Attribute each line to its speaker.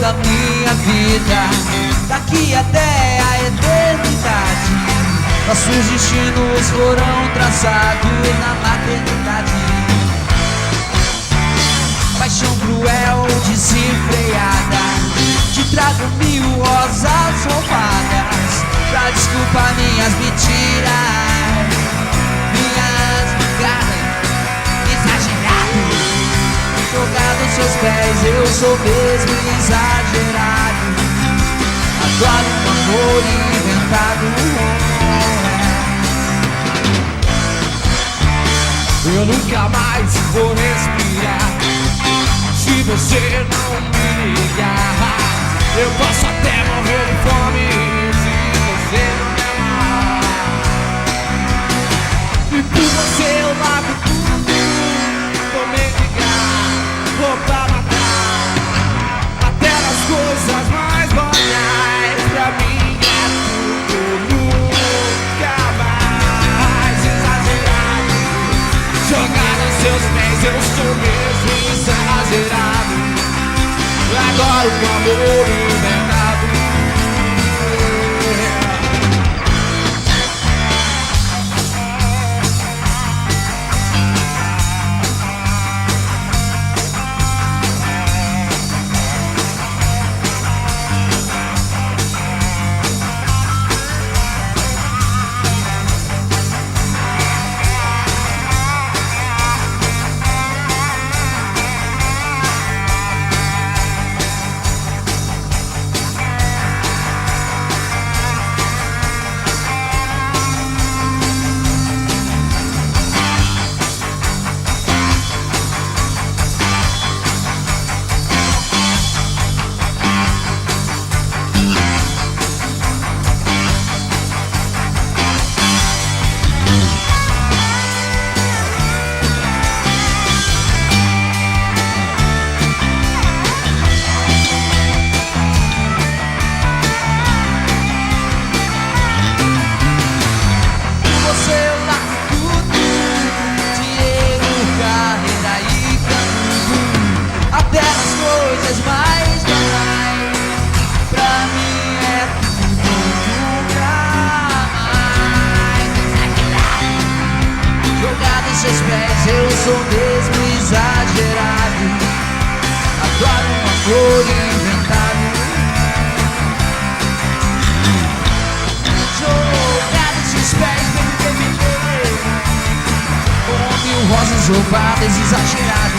Speaker 1: da minha vida, daqui até a eternidade. Nossos destinos foram traçados na maternidade. Paixão cruel, desenfreada, te trago 1000 rosas roubadas pra desculpar minhas mentiras, minhas brigadas, exagerado. Jogado aos seus pés, eu sou mesmo exagerado. Adoro um amor inventado.
Speaker 2: Eu nunca mais vou respirar se você não me ligar. Eu posso até morrer de fome se você não me amar. E por você eu largo tudo, vou mendigar, vou pra matar, até nas coisas mais banais. Pra mim é tudo nunca mais exagerado. Jogar nos seus pés, eu sou mesmo exagerado. Agora o amor inventado.
Speaker 1: Seus pés, eu sou mesmo exagerado. Adoro um amor inventado. Jogado em seus pés, baby, baby, baby. Com 1000 rosas roubadas, exagerado.